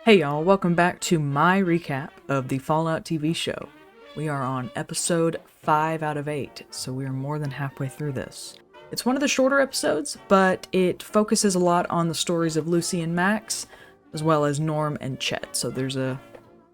Hey y'all, welcome back to my recap of the Fallout TV show. We are on episode 5 out of 8, so we are more than halfway through this. It's one of the shorter episodes, but it focuses a lot on the stories of Lucy and Max, as well as Norm and Chet, so there's a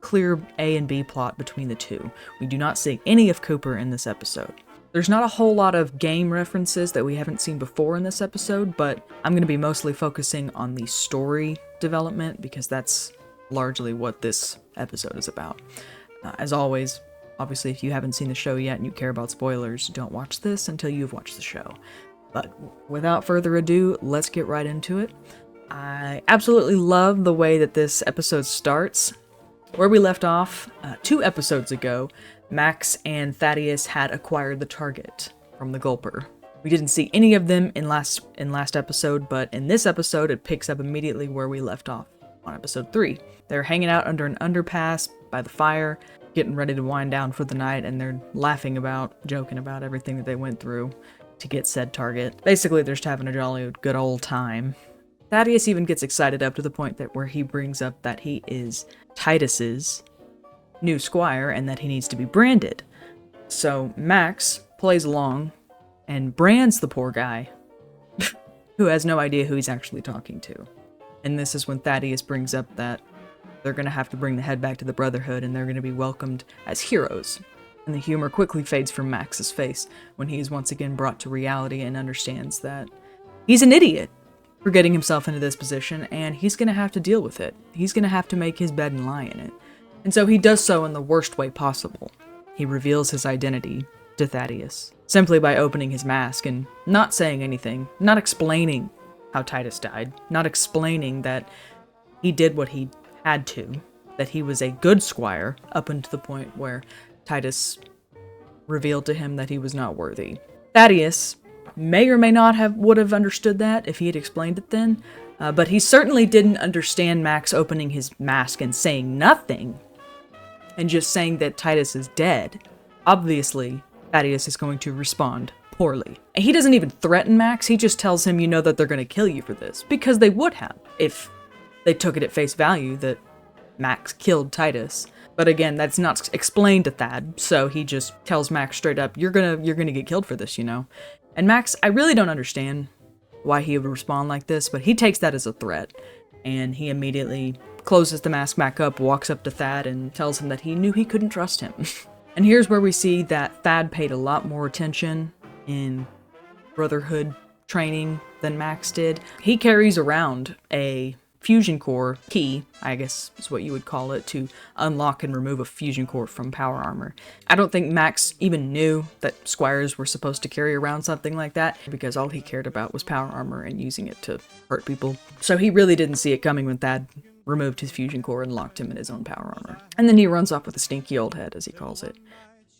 clear A and B plot between the two. We do not see any of Cooper in this episode. There's not a whole lot of game references that we haven't seen before in this episode, but I'm going to be mostly focusing on the story development because that's largely what this episode is about. As always, obviously if you haven't seen the show yet and you care about spoilers, don't watch this until you've watched the show. But without further ado, let's get right into it. I absolutely love the way that this episode starts. Where we left off 2 episodes ago, Max and Thaddeus had acquired the target from the Gulper. We didn't see any of them in last episode, but in this episode it picks up immediately where we left off on episode 3. They're hanging out under an underpass by the fire, getting ready to wind down for the night, and they're joking about everything that they went through to get said target. Basically, they're just having a jolly good old time. Thaddeus even gets excited up to the point that where he brings up that he is Titus's new squire and that he needs to be branded. So Max plays along and brands the poor guy who has no idea who he's actually talking to. And this is when Thaddeus brings up that they're going to have to bring the head back to the Brotherhood and they're going to be welcomed as heroes. And the humor quickly fades from Max's face when he is once again brought to reality and understands that he's an idiot for getting himself into this position, and he's going to have to deal with it. He's going to have to make his bed and lie in it. And so he does so in the worst way possible. He reveals his identity to Thaddeus simply by opening his mask and not saying anything, not explaining how Titus died, not explaining that he did what he had to, that he was a good squire up until the point where Titus revealed to him that he was not worthy. Thaddeus may or may not would have understood that if he had explained it then, but he certainly didn't understand Max opening his mask and saying nothing and just saying that Titus is dead. Obviously, Thaddeus is going to respond poorly. He doesn't even threaten Max, he just tells him, you know, that they're going to kill you for this, because they would have if they took it at face value that Max killed Titus. But again, that's not explained to Thad, so he just tells Max straight up, you're gonna get killed for this, you know. And Max, I really don't understand why he would respond like this, but he takes that as a threat, and he immediately closes the mask back up, walks up to Thad, and tells him that he knew he couldn't trust him. And here's where we see that Thad paid a lot more attention in Brotherhood training than Max did. He carries around a fusion core key, I guess is what you would call it, to unlock and remove a fusion core from power armor. I don't think Max even knew that squires were supposed to carry around something like that, because all he cared about was power armor and using it to hurt people. So he really didn't see it coming when Thad removed his fusion core and locked him in his own power armor. And then he runs off with a stinky old head, as he calls it,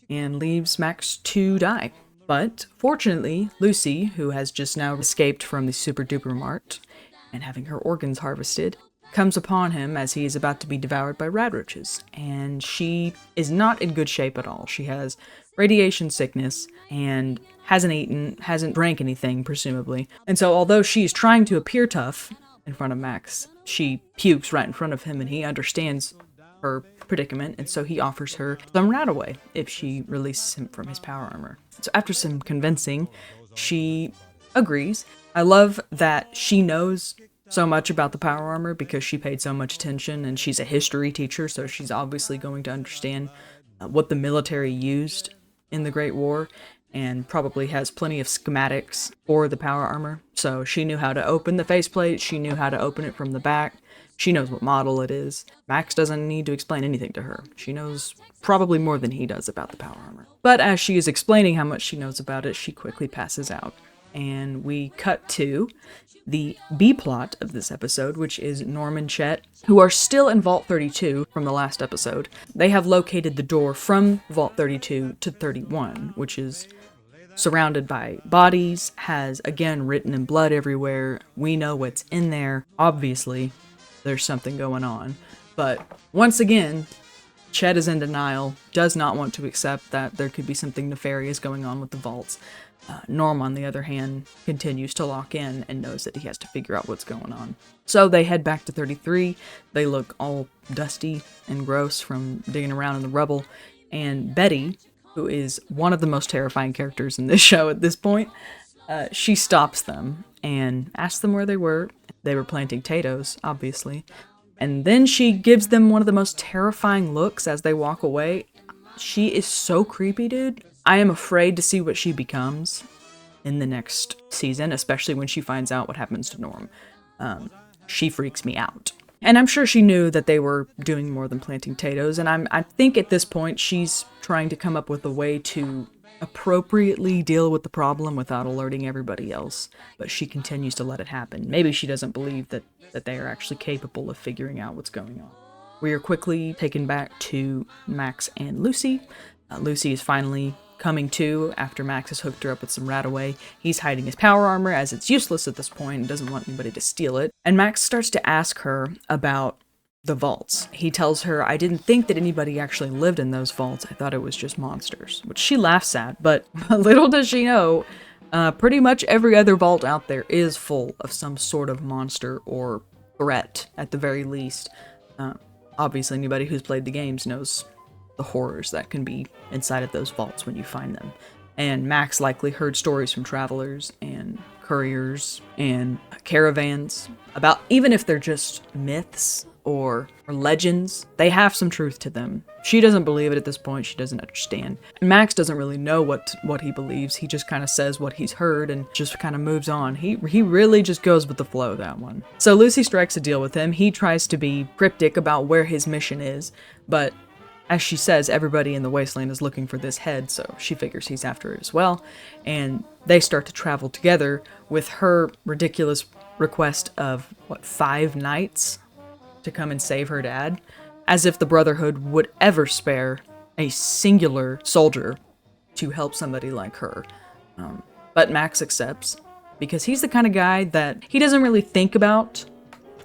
and leaves Max to die. But fortunately, Lucy, who has just now escaped from the super duper mart and having her organs harvested, comes upon him as he is about to be devoured by radroaches. And she is not in good shape at all. She has radiation sickness and hasn't eaten, hasn't drank anything, presumably. And so although she is trying to appear tough in front of Max, she pukes right in front of him, and he understands her predicament, and so he offers her some Radaway if she releases him from his power armor. So after some convincing, she agrees. I love that she knows so much about the power armor because she paid so much attention, and she's a history teacher, so she's obviously going to understand what the military used in the Great War, and probably has plenty of schematics for the power armor. So she knew how to open the faceplate, she knew how to open it from the back, she knows what model it is. Max doesn't need to explain anything to her. She knows probably more than he does about the power armor. But as she is explaining how much she knows about it, she quickly passes out. And we cut to the B-plot of this episode, which is Norm and Chet, who are still in Vault 32 from the last episode. They have located the door from Vault 32 to 31, which is surrounded by bodies, has, again, written in blood everywhere. We know what's in there. Obviously, there's something going on. But once again, Chet is in denial, does not want to accept that there could be something nefarious going on with the vaults. Norm, on the other hand, continues to lock in and knows that he has to figure out what's going on. So they head back to 33. They look all dusty and gross from digging around in the rubble. And Betty, who is one of the most terrifying characters in this show at this point, she stops them and asks them where they were. They were planting potatoes, obviously. And then she gives them one of the most terrifying looks as they walk away. She is so creepy, dude. I am afraid to see what she becomes in the next season, especially when she finds out what happens to Norm. She freaks me out. And I'm sure she knew that they were doing more than planting potatoes, and I think at this point she's trying to come up with a way to appropriately deal with the problem without alerting everybody else, but she continues to let it happen. Maybe she doesn't believe that they are actually capable of figuring out what's going on. We are quickly taken back to Max and Lucy. Lucy is finally coming to after Max has hooked her up with some rat-away. He's hiding his power armor as it's useless at this point and doesn't want anybody to steal it. And Max starts to ask her about the vaults. He tells her, I didn't think that anybody actually lived in those vaults. I thought it was just monsters, which she laughs at, but little does she know, pretty much every other vault out there is full of some sort of monster or threat at the very least. Obviously, anybody who's played the games knows the horrors that can be inside of those vaults when you find them. And Max likely heard stories from travelers and couriers and caravans about, even if they're just myths or legends, they have some truth to them. She doesn't believe it at this point. She doesn't understand. And Max doesn't really know what he believes. He just kind of says what he's heard and just kind of moves on. He really just goes with the flow, that one. So Lucy strikes a deal with him. He tries to be cryptic about where his mission is, but as she says, everybody in the wasteland is looking for this head, so she figures he's after it as well. And they start to travel together with her ridiculous request of, 5 knights to come and save her dad? As if the Brotherhood would ever spare a singular soldier to help somebody like her. But Max accepts, because he's the kind of guy that he doesn't really think about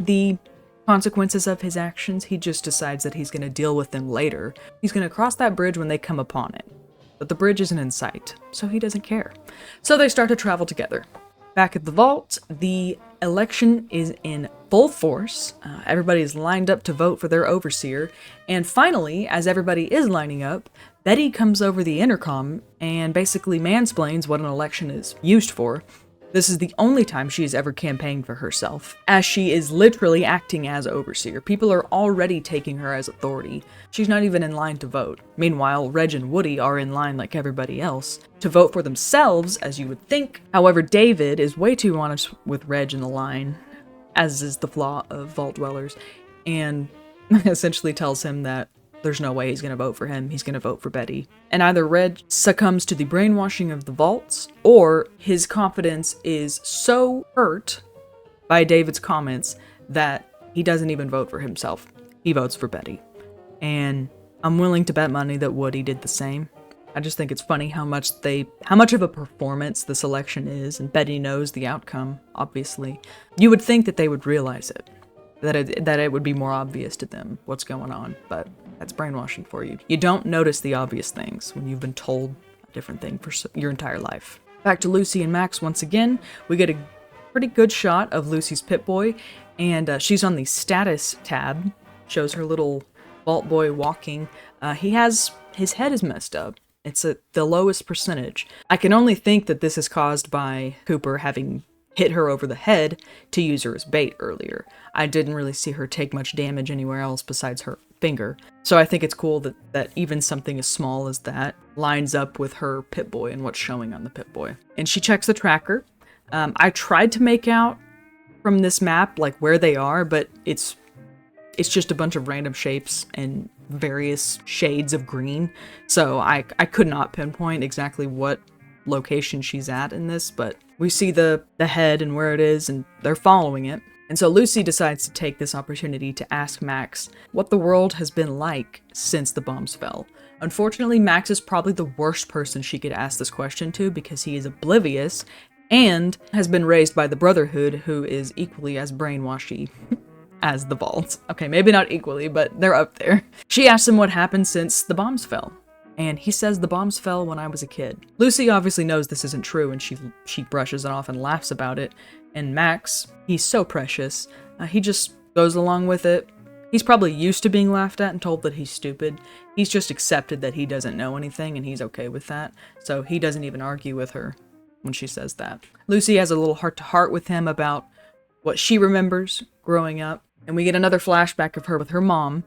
the consequences of his actions. He just decides that he's going to deal with them later. He's going to cross that bridge when they come upon it. But the bridge isn't in sight, so he doesn't care. So they start to travel together. Back at the vault, the election is in full force. Everybody is lined up to vote for their overseer. And finally, as everybody is lining up, Betty comes over the intercom and basically mansplains what an election is used for. This is the only time she has ever campaigned for herself, as she is literally acting as overseer. People are already taking her as authority. She's not even in line to vote. Meanwhile, Reg and Woody are in line like everybody else to vote for themselves, as you would think. However, David is way too honest with Reg in the line, as is the flaw of Vault Dwellers, and essentially tells him that there's no way he's going to vote for him. He's going to vote for Betty. And either Reg succumbs to the brainwashing of the vaults, or his confidence is so hurt by David's comments that he doesn't even vote for himself. He votes for Betty. And I'm willing to bet money that Woody did the same. I just think it's funny how much of a performance this election is, and Betty knows the outcome, obviously. You would think that they would realize it. That it would be more obvious to them what's going on, but that's brainwashing for you. You don't notice the obvious things when you've been told a different thing for your entire life. Back to Lucy and Max once again. We get a pretty good shot of Lucy's Pip-Boy, and she's on the status tab. Shows her little Vault Boy walking. His head is messed up. It's at the lowest percentage. I can only think that this is caused by Cooper having hit her over the head to use her as bait earlier. I didn't really see her take much damage anywhere else besides her finger. So I think it's cool that even something as small as that lines up with her Pip-Boy and what's showing on the Pip-Boy. And she checks the tracker. I tried to make out from this map like where they are, but it's just a bunch of random shapes and various shades of green. So I could not pinpoint exactly what location she's at in this, but we see the head and where it is, and they're following it. And so Lucy decides to take this opportunity to ask Max what the world has been like since the bombs fell. Unfortunately, Max is probably the worst person she could ask this question to, because he is oblivious and has been raised by the Brotherhood, who is equally as brainwashy. as the vault. Okay, maybe not equally, but they're up there. She asks him what happened since the bombs fell. And he says the bombs fell when I was a kid. Lucy obviously knows this isn't true, and she brushes it off and laughs about it. And Max, he's so precious. He just goes along with it. He's probably used to being laughed at and told that he's stupid. He's just accepted that he doesn't know anything, and he's okay with that. So he doesn't even argue with her when she says that. Lucy has a little heart-to-heart with him about what she remembers growing up. And we get another flashback of her with her mom.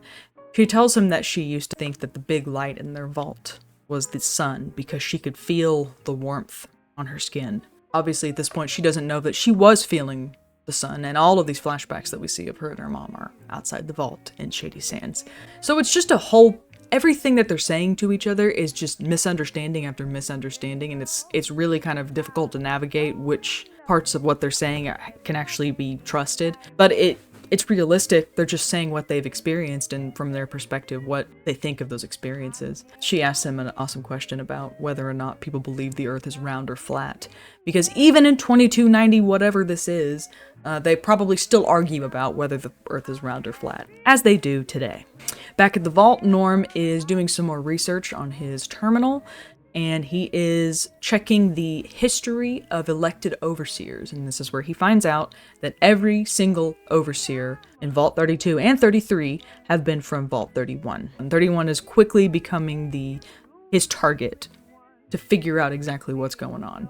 She tells him that she used to think that the big light in their vault was the sun because she could feel the warmth on her skin. Obviously, at this point, she doesn't know that she was feeling the sun, and all of these flashbacks that we see of her and her mom are outside the vault in Shady Sands. So it's just a whole... everything that they're saying to each other is just misunderstanding after misunderstanding, and it's really kind of difficult to navigate which parts of what they're saying can actually be trusted. But it's realistic. They're just saying what they've experienced and from their perspective what they think of those experiences. She asks him an awesome question about whether or not people believe the earth is round or flat. Because even in 2290, whatever this is, they probably still argue about whether the earth is round or flat, as they do today. Back at the vault, Norm is doing some more research on his terminal, and he is checking the history of elected overseers. And this is where he finds out that every single overseer in Vault 32 and 33 have been from Vault 31. And 31 is quickly becoming his target to figure out exactly what's going on.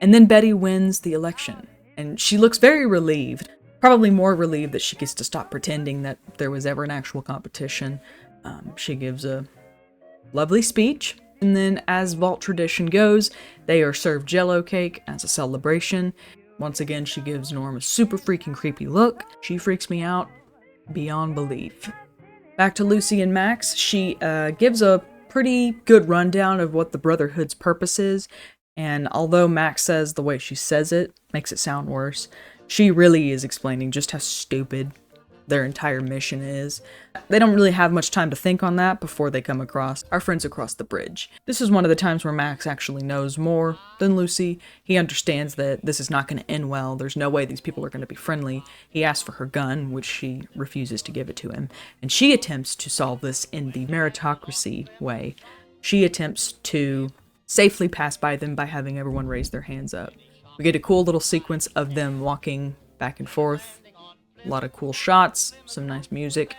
And then Betty wins the election, and she looks very relieved. Probably more relieved that she gets to stop pretending that there was ever an actual competition. She gives a lovely speech. And then, as Vault tradition goes, they are served Jell-O cake as a celebration. Once again, she gives Norm a super freaking creepy look. She freaks me out beyond belief. Back to Lucy and Max. She gives a pretty good rundown of what the Brotherhood's purpose is. And although Max says the way she says it makes it sound worse, she really is explaining just how stupid their entire mission is. They don't really have much time to think on that before they come across our friends across the bridge. This is one of the times where Max actually knows more than Lucy. He understands that this is not going to end well. There's no way these people are going to be friendly. He asks for her gun, which she refuses to give it to him. And she attempts to solve this in the meritocracy way. She attempts to safely pass by them by having everyone raise their hands up. We get a cool little sequence of them walking back and forth. A lot of cool shots, some nice music.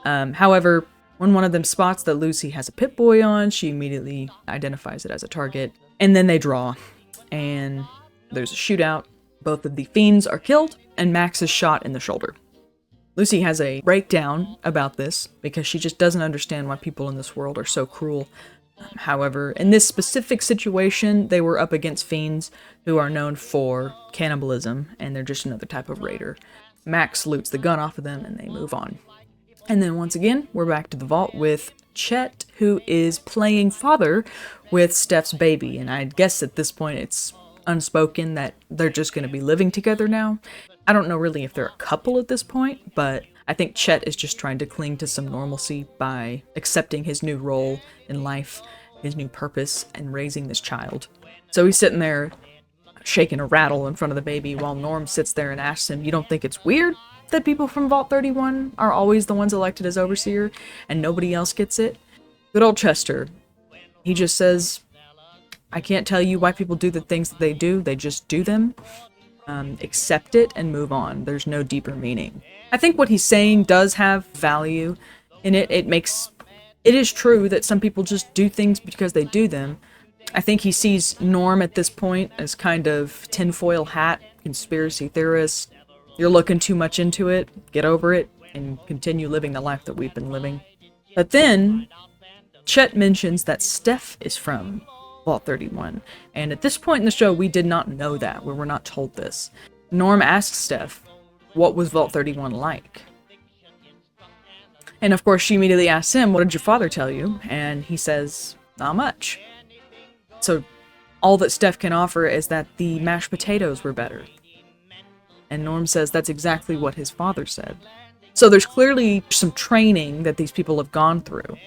However, when one of them spots that Lucy has a Pip-Boy on, she immediately identifies it as a target. And then they draw, and there's a shootout. Both of the fiends are killed, and Max is shot in the shoulder. Lucy has a breakdown about this because she just doesn't understand why people in this world are so cruel. However, in this specific situation, they were up against fiends who are known for cannibalism, and they're just another type of raider. Max loots the gun off of them, and they move on. And then once again, we're back to the vault with Chet, who is playing father with Steph's baby. And I guess at this point it's unspoken that they're just going to be living together now. I don't know really if they're a couple at this point, but I think Chet is just trying to cling to some normalcy by accepting his new role in life, his new purpose, and raising this child. So he's sitting there shaking a rattle in front of the baby while Norm sits there and asks him, "You don't think it's weird that people from Vault 31 are always the ones elected as overseer and nobody else gets it?" Good old Chester. He just says, "I can't tell you why people do the things that they do. They just do them. Accept it and move on. There's no deeper meaning." I think what he's saying does have value in it. It is true that some people just do things because they do them. I think he sees Norm at this point as kind of tinfoil hat, conspiracy theorist. You're looking too much into it, get over it, and continue living the life that we've been living. But then, Chet mentions that Steph is from Vault 31. And at this point in the show, we did not know that. We were not told this. Norm asks Steph, what was Vault 31 like? And of course, she immediately asks him, what did your father tell you? And he says, not much. So all that Steph can offer is that the mashed potatoes were better. And Norm says that's exactly what his father said. So there's clearly some training that these people have gone through.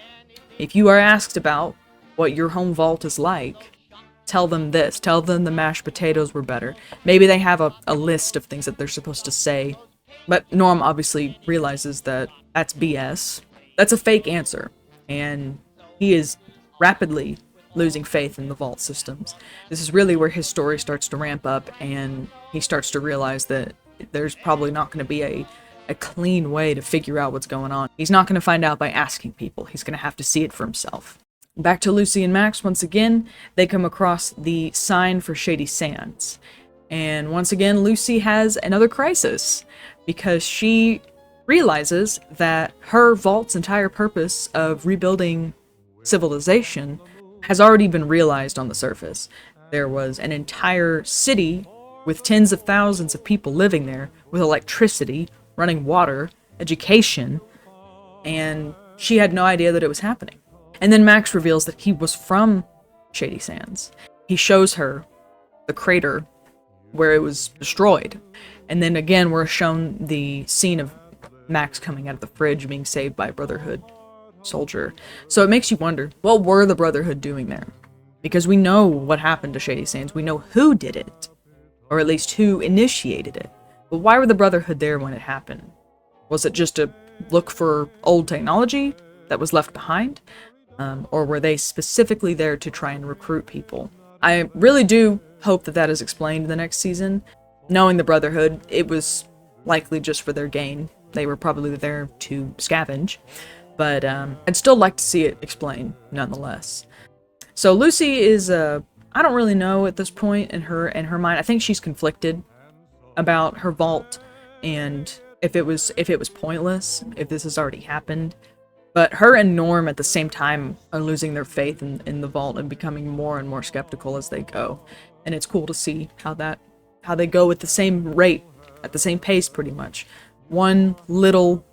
If you are asked about what your home vault is like, tell them this. Tell them the mashed potatoes were better. Maybe they have a list of things that they're supposed to say But Norm obviously realizes that that's BS. That's a fake answer. And he is rapidly losing faith in the vault systems. This is really where his story starts to ramp up, and he starts to realize that there's probably not going to be a clean way to figure out what's going on. He's not going to find out by asking people. He's going to have to see it for himself. Back to Lucy and Max once again. They come across the sign for Shady Sands. And once again, Lucy has another crisis because she realizes that her vault's entire purpose of rebuilding civilization has already been realized on the surface. There was an entire city with tens of thousands of people living there, with electricity, running water, education, and she had no idea that it was happening. And then Max reveals that he was from Shady Sands. He shows her the crater where it was destroyed. And then again, we're shown the scene of Max coming out of the fridge being saved by a Brotherhood soldier. So it makes you wonder, what were the Brotherhood doing there? Because we know what happened to Shady Sands. We know who did it, or at least who initiated it. But why were the Brotherhood there when it happened? Was it just to look for old technology that was left behind? Or were they specifically there to try and recruit people? I really do hope that that is explained in the next season. Knowing the Brotherhood, it was likely just for their gain. They were probably there to scavenge. But I'd still like to see it explained, nonetheless. So Lucy is, I don't really know at this point in her mind. I think she's conflicted about her vault and if it was pointless, if this has already happened. But her and Norm at the same time are losing their faith in the vault and becoming more and more skeptical as they go. And it's cool to see how they go at the same rate, at the same pace pretty much. One little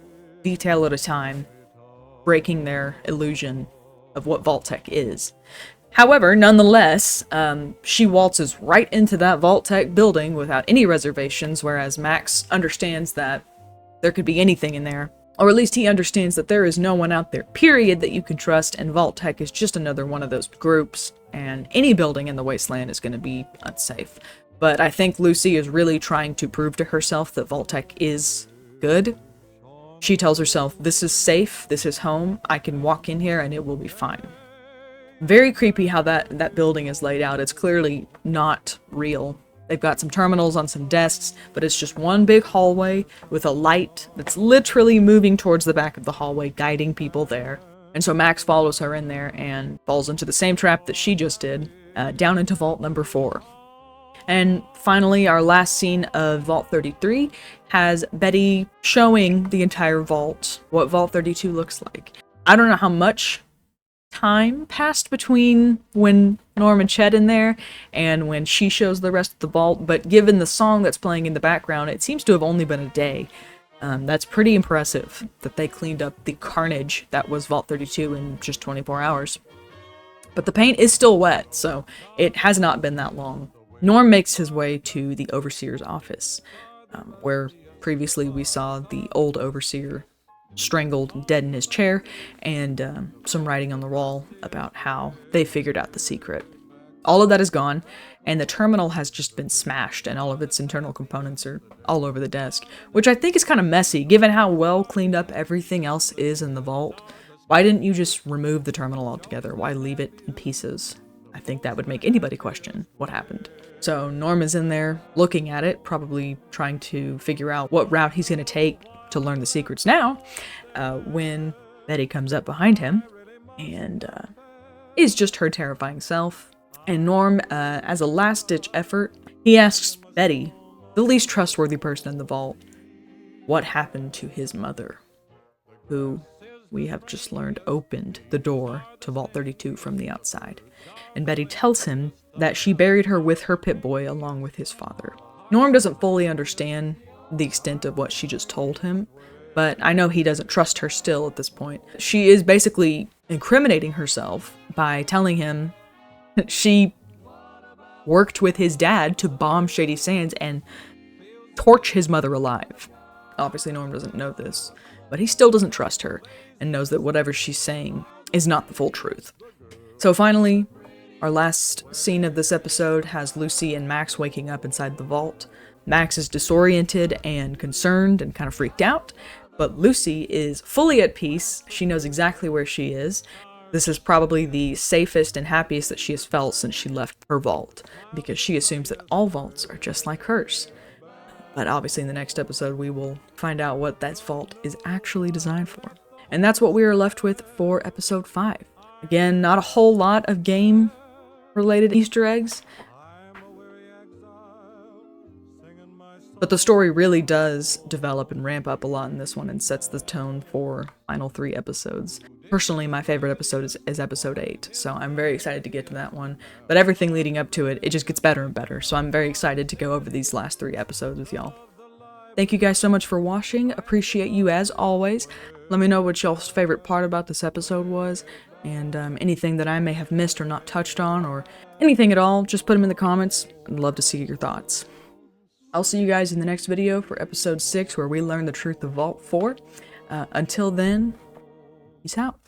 detail at a time, breaking their illusion of what Vault Tech is. However, nonetheless, she waltzes right into that Vault Tech building without any reservations, whereas Max understands that there could be anything in there. Or at least he understands that there is no one out there, period, that you can trust, and Vault Tech is just another one of those groups, and any building in the wasteland is going to be unsafe. But I think Lucy is really trying to prove to herself that Vault Tech is good. She tells herself, this is safe, this is home, I can walk in here and it will be fine. Very creepy how that building is laid out. It's clearly not real. They've got some terminals on some desks, but it's just one big hallway with a light that's literally moving towards the back of the hallway, guiding people there. And so Max follows her in there and falls into the same trap that she just did, down into vault number 4. And finally, our last scene of Vault 33 has Betty showing the entire vault, what Vault 32 looks like. I don't know how much time passed between when Norm and Chet in there and when she shows the rest of the vault, but given the song that's playing in the background, it seems to have only been a day. That's pretty impressive that they cleaned up the carnage that was Vault 32 in just 24 hours. But the paint is still wet, so it has not been that long. Norm makes his way to the Overseer's office, where previously we saw the old Overseer strangled, dead in his chair, and some writing on the wall about how they figured out the secret. All of that is gone, and the terminal has just been smashed, and all of its internal components are all over the desk, which I think is kind of messy, given how well cleaned up everything else is in the vault. Why didn't you just remove the terminal altogether? Why leave it in pieces? I think that would make anybody question what happened. So Norm is in there looking at it, probably trying to figure out what route he's going to take to learn the secrets now, when Betty comes up behind him and is just her terrifying self. And Norm, as a last-ditch effort, he asks Betty, the least trustworthy person in the vault, what happened to his mother, who we have just learned opened the door to Vault 32 from the outside. And Betty tells him that she buried her with her Pip-Boy along with his father. Norm doesn't fully understand the extent of what she just told him, but I know he doesn't trust her still at this point. She is basically incriminating herself by telling him that she worked with his dad to bomb Shady Sands and torch his mother alive. Obviously Norm doesn't know this, but he still doesn't trust her and knows that whatever she's saying is not the full truth. So finally, our last scene of this episode has Lucy and Max waking up inside the vault. Max is disoriented and concerned and kind of freaked out, but Lucy is fully at peace. She knows exactly where she is. This is probably the safest and happiest that she has felt since she left her vault, because she assumes that all vaults are just like hers. But obviously in the next episode we will find out what that vault is actually designed for. And that's what we are left with for episode 5. Again, not a whole lot of game-related Easter eggs, but the story really does develop and ramp up a lot in this one and sets the tone for final 3 episodes. Personally, my favorite episode is episode 8, so I'm very excited to get to that one. But everything leading up to it, it just gets better and better, so I'm very excited to go over these last 3 episodes with y'all. Thank you guys so much for watching. Appreciate you as always. Let me know what y'all's favorite part about this episode was, and anything that I may have missed or not touched on, or anything at all, just put them in the comments. I'd love to see your thoughts. I'll see you guys in the next video for episode 6, where we learn the truth of Vault 4. Until then, peace out.